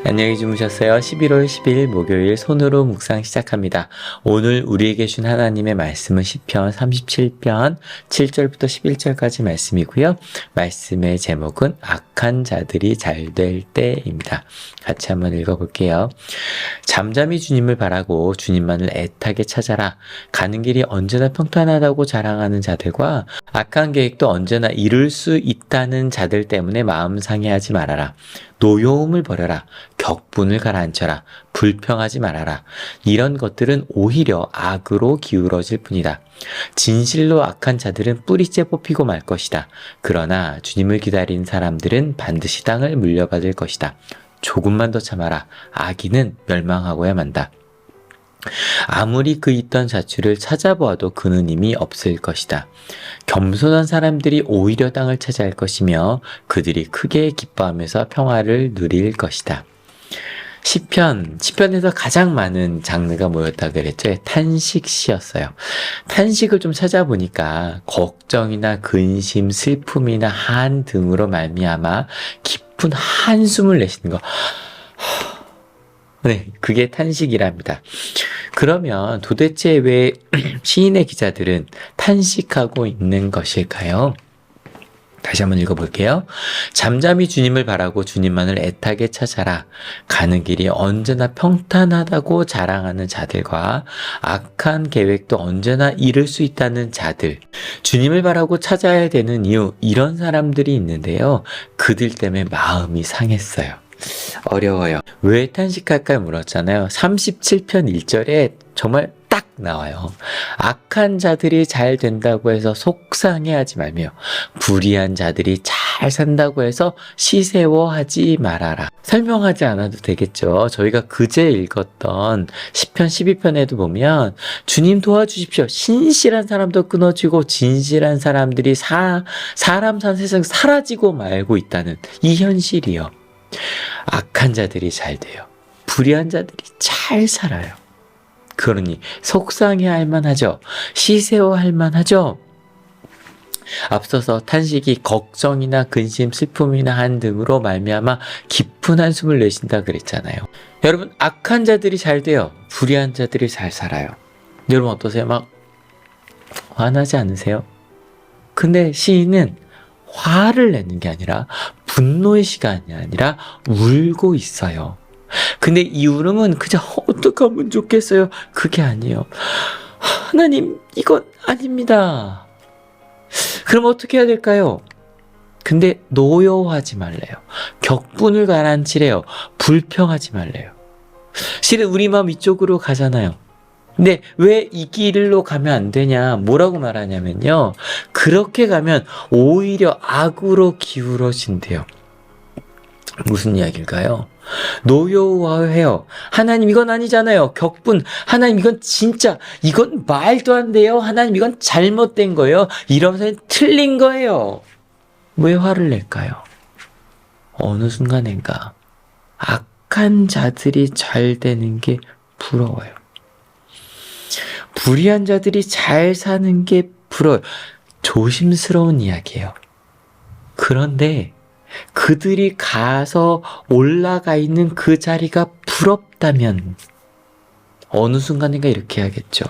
안녕히 주무셨어요? 11월 10일 목요일 손으로 묵상 시작합니다. 오늘 우리에게 준 하나님의 말씀은 시편 37편 7절부터 11절까지 말씀이고요. 말씀의 제목은 악한 자들이 잘 될 때입니다. 같이 한번 읽어볼게요. 잠잠히 주님을 바라고 주님만을 애타게 찾아라. 가는 길이 언제나 평탄하다고 자랑하는 자들과 악한 계획도 언제나 이룰 수 있다는 자들 때문에 마음 상해하지 말아라. 노여움을 버려라. 격분을 가라앉혀라. 불평하지 말아라. 이런 것들은 오히려 악으로 기울어질 뿐이다. 진실로 악한 자들은 뿌리째 뽑히고 말 것이다. 그러나 주님을 기다리는 사람들은 반드시 땅을 물려받을 것이다. 조금만 더 참아라. 악인은 멸망하고야 만다. 아무리 그 있던 자취를 찾아보아도 그는 이미 없을 것이다. 겸손한 사람들이 오히려 땅을 차지할 것이며 그들이 크게 기뻐하면서 평화를 누릴 것이다. 시편에서 가장 많은 장르가 뭐였다 그랬죠? 탄식시였어요. 탄식을 좀 찾아보니까 걱정이나 근심, 슬픔이나 한 등으로 말미암아 깊은 한숨을 내쉬는 거. 네, 그게 탄식이랍니다. 그러면 도대체 왜 시인의 기자들은 탄식하고 있는 것일까요? 다시 한번 읽어볼게요. 잠잠히 주님을 바라고 주님만을 애타게 찾아라. 가는 길이 언제나 평탄하다고 자랑하는 자들과 악한 계획도 언제나 이룰 수 있다는 자들. 주님을 바라고 찾아야 되는 이유, 이런 사람들이 있는데요. 그들 때문에 마음이 상했어요. 어려워요. 왜 탄식할까 물었잖아요. 37편 1절에 정말 딱 나와요. 악한 자들이 잘 된다고 해서 속상해하지 말며 불의한 자들이 잘 산다고 해서 시세워하지 말아라. 설명하지 않아도 되겠죠. 저희가 그제 읽었던 시편 12편에도 보면 주님 도와주십시오. 신실한 사람도 끊어지고 진실한 사람들이 사람 산 세상 사라지고 말고 있다는 이 현실이요. 악한 자들이 잘 돼요. 불의한 자들이 잘 살아요. 그러니 속상해할 만하죠. 시세워할 만하죠. 앞서서 탄식이 걱정이나 근심, 슬픔이나 한 등으로 말미암아 깊은 한숨을 내쉰다 그랬잖아요. 여러분, 악한 자들이 잘 돼요. 불의한 자들이 잘 살아요. 여러분 어떠세요? 막 화나지 않으세요? 근데 시인은 화를 내는 게 아니라 분노의 시간이 아니라 울고 있어요. 근데 이 울음은 그저 어떻게 하면 좋겠어요? 그게 아니에요. 하나님, 이건 아닙니다. 그럼 어떻게 해야 될까요? 근데 노여워하지 말래요. 격분을 가라앉히래요. 불평하지 말래요. 실은 우리 마음 이쪽으로 가잖아요. 근데 왜 이 길로 가면 안 되냐? 뭐라고 말하냐면요. 그렇게 가면 오히려 악으로 기울어진대요. 무슨 이야기일까요? 노여워해요. 하나님 이건 아니잖아요. 격분. 하나님 이건 진짜, 이건 말도 안 돼요. 하나님 이건 잘못된 거예요. 이러면서 틀린 거예요. 왜 화를 낼까요? 어느 순간인가 악한 자들이 잘 되는 게 부러워요. 불의한 자들이 잘 사는 게 부러워요. 조심스러운 이야기예요. 그런데 그들이 가서 올라가 있는 그 자리가 부럽다면 어느 순간인가 이렇게 해야겠죠.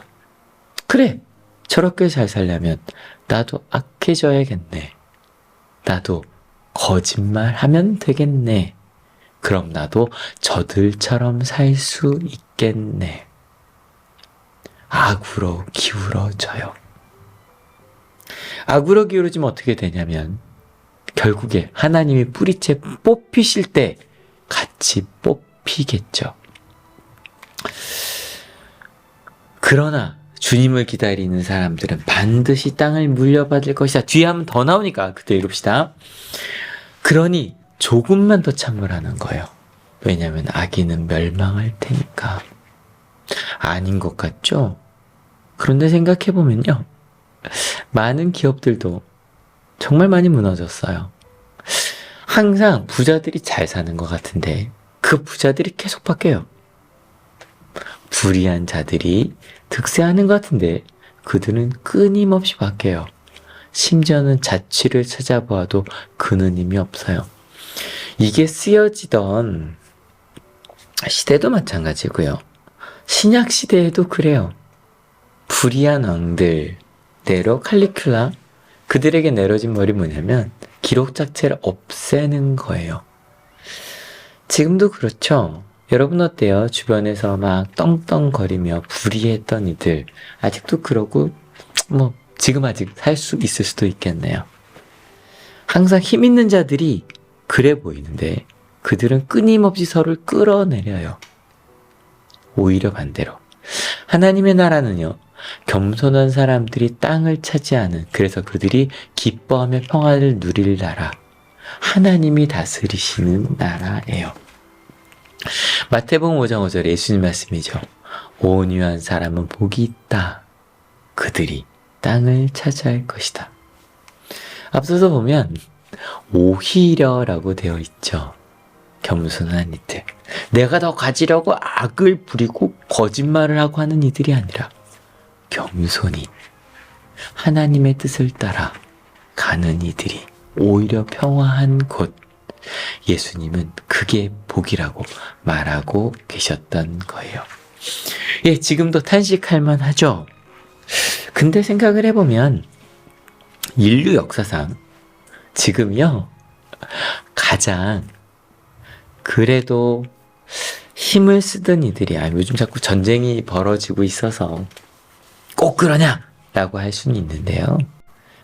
그래, 저렇게 잘 살려면 나도 악해져야겠네. 나도 거짓말하면 되겠네. 그럼 나도 저들처럼 살 수 있겠네. 악으로 기울어져요. 악으로 기울어지면 어떻게 되냐면 결국에 하나님이 뿌리채 뽑히실 때 같이 뽑히겠죠. 그러나 주님을 기다리는 사람들은 반드시 땅을 물려받을 것이다. 뒤에 한번 더 나오니까 그때 읽읍시다. 그러니 조금만 더 참으라는 거예요. 왜냐하면 악인은 멸망할 테니까. 아닌 것 같죠? 그런데 생각해보면요. 많은 기업들도 정말 많이 무너졌어요. 항상 부자들이 잘 사는 것 같은데 그 부자들이 계속 바뀌어요. 불의한 자들이 득세하는 것 같은데 그들은 끊임없이 바뀌어요. 심지어는 자취를 찾아보아도 그는 힘이 없어요. 이게 쓰여지던 시대도 마찬가지고요. 신약 시대에도 그래요. 불의한 왕들, 네로, 칼리큘라, 그들에게 내려진 벌이 뭐냐면 기록 자체를 없애는 거예요. 지금도 그렇죠. 여러분 어때요? 주변에서 막 떵떵거리며 불의했던 이들 아직도 그러고 지금 아직 살 수 있을 수도 있겠네요. 항상 힘 있는 자들이 그래 보이는데 그들은 끊임없이 서로를 끌어내려요. 오히려 반대로 하나님의 나라는요, 겸손한 사람들이 땅을 차지하는, 그래서 그들이 기뻐하며 평화를 누릴 나라, 하나님이 다스리시는 나라예요. 마태복음 5장 5절에 예수님 말씀이죠. 온유한 사람은 복이 있다. 그들이 땅을 차지할 것이다. 앞서서 보면 오히려라고 되어 있죠. 겸손한 이들. 내가 더 가지려고 악을 부리고 거짓말을 하고 하는 이들이 아니라 겸손히 하나님의 뜻을 따라 가는 이들이 오히려 평화한 곳. 예수님은 그게 복이라고 말하고 계셨던 거예요. 예, 지금도 탄식할 만하죠. 근데 생각을 해보면 인류 역사상 지금요 가장 그래도 힘을 쓰던 이들이, 요즘 자꾸 전쟁이 벌어지고 있어서 꼭 그러냐 라고 할 수는 있는데요,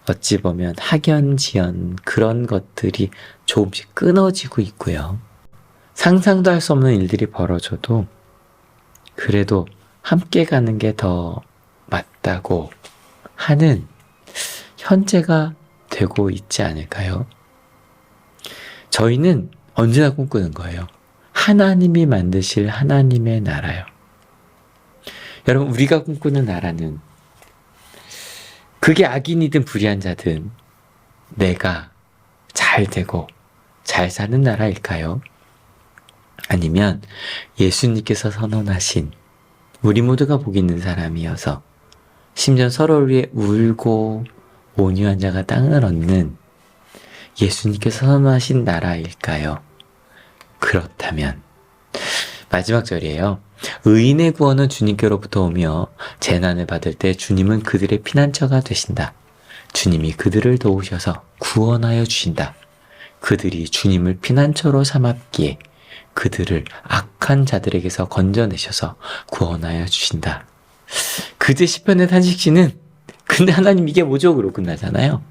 어찌 보면 학연지연 그런 것들이 조금씩 끊어지고 있고요. 상상도 할 수 없는 일들이 벌어져도 그래도 함께 가는 게 더 맞다고 하는 현재가 되고 있지 않을까요? 저희는 언제나 꿈꾸는 거예요. 하나님이 만드실 하나님의 나라요. 여러분, 우리가 꿈꾸는 나라는 그게 악인이든 불의한 자든 내가 잘 되고 잘 사는 나라일까요? 아니면 예수님께서 선언하신 우리 모두가 복 있는 사람이어서 심지어 서로를 위해 울고 온유한 자가 땅을 얻는 예수님께서 선언하신 나라일까요? 그렇다면 마지막 절이에요. 의인의 구원은 주님께로부터 오며 재난을 받을 때 주님은 그들의 피난처가 되신다. 주님이 그들을 도우셔서 구원하여 주신다. 그들이 주님을 피난처로 삼았기에 그들을 악한 자들에게서 건져내셔서 구원하여 주신다. 그제 시편의 탄식시는 근데 하나님 이게 뭐죠? 그러고 끝나잖아요.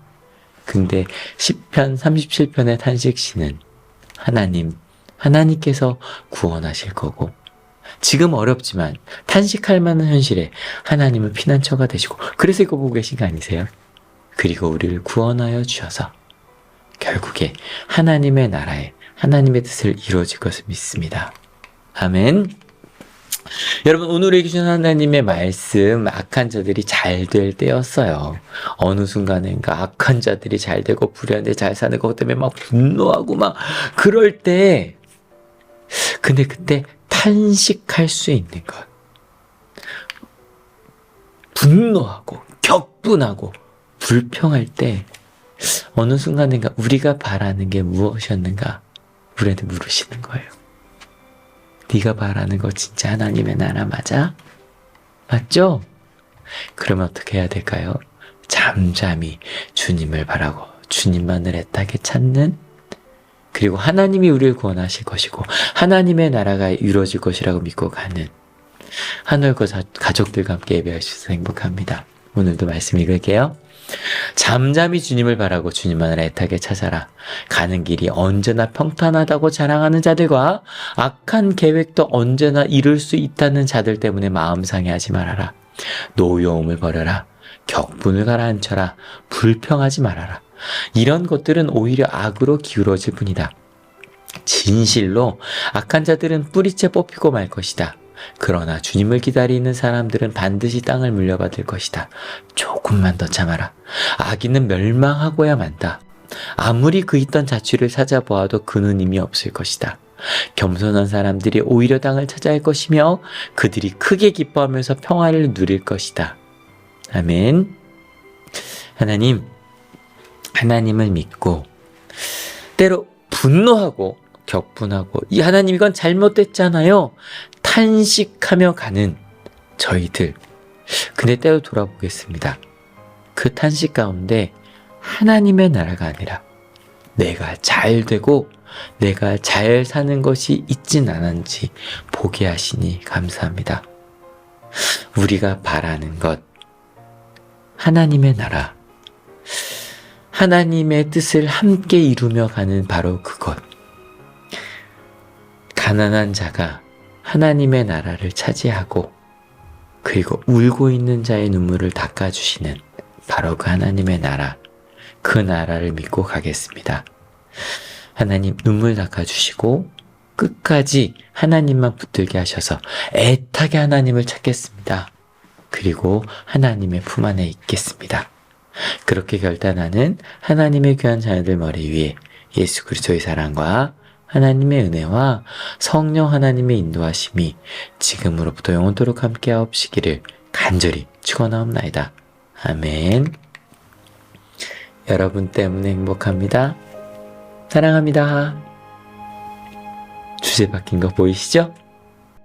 근데 시편 37편의 탄식시는 하나님께서 구원하실 거고, 지금 어렵지만 탄식할 만한 현실에 하나님은 피난처가 되시고, 그래서 이거 보고 계신 거 아니세요? 그리고 우리를 구원하여 주셔서 결국에 하나님의 나라에 하나님의 뜻을 이루어질 것을 믿습니다. 아멘. 여러분, 오늘 읽으신 하나님의 말씀, 악한 자들이 잘 될 때였어요. 어느 순간인가 악한 자들이 잘 되고 불의한 데 잘 사는 것 때문에 막 분노하고 막 그럴 때, 근데 그때 탄식할 수 있는 것, 분노하고 격분하고 불평할 때 어느 순간인가 우리가 바라는 게 무엇이었는가 우리한테 물으시는 거예요. 네가 바라는 거 진짜 하나님의 나라 맞아? 맞죠? 그러면 어떻게 해야 될까요? 잠잠히 주님을 바라고 주님만을 애타게 찾는, 그리고 하나님이 우리를 구원하실 것이고 하나님의 나라가 이루어질 것이라고 믿고 가는 하늘과 가족들과 함께 예배할 수 있어서 행복합니다. 오늘도 말씀 읽을게요. 잠잠히 주님을 바라고 주님만을 애타게 찾아라. 가는 길이 언제나 평탄하다고 자랑하는 자들과 악한 계획도 언제나 이룰 수 있다는 자들 때문에 마음 상해하지 말아라. 노여움을 버려라. 격분을 가라앉혀라. 불평하지 말아라. 이런 것들은 오히려 악으로 기울어질 뿐이다. 진실로 악한 자들은 뿌리째 뽑히고 말 것이다. 그러나 주님을 기다리는 사람들은 반드시 땅을 물려받을 것이다. 조금만 더 참아라. 악인은 멸망하고야 만다. 아무리 그 있던 자취를 찾아보아도 그는 의미 없을 것이다. 겸손한 사람들이 오히려 땅을 차지할 것이며 그들이 크게 기뻐하면서 평화를 누릴 것이다. 아멘. 하나님을 믿고 때로 분노하고 격분하고 이 하나님 이건 잘못됐잖아요. 탄식하며 가는 저희들. 근데 때로 돌아보겠습니다. 그 탄식 가운데 하나님의 나라가 아니라 내가 잘 되고 내가 잘 사는 것이 있진 않은지 보게 하시니 감사합니다. 우리가 바라는 것, 하나님의 나라, 하나님의 뜻을 함께 이루며 가는 바로 그것. 가난한 자가 하나님의 나라를 차지하고 그리고 울고 있는 자의 눈물을 닦아주시는 바로 그 하나님의 나라, 그 나라를 믿고 가겠습니다. 하나님 눈물 닦아주시고 끝까지 하나님만 붙들게 하셔서 애타게 하나님을 찾겠습니다. 그리고 하나님의 품 안에 있겠습니다. 그렇게 결단하는 하나님의 귀한 자녀들 머리 위에 예수 그리스도의 사랑과 하나님의 은혜와 성령 하나님의 인도하심이 지금으로부터 영원토록 함께하옵시기를 간절히 축원하옵나이다. 아멘. 여러분 때문에 행복합니다. 사랑합니다. 주제 바뀐 거 보이시죠?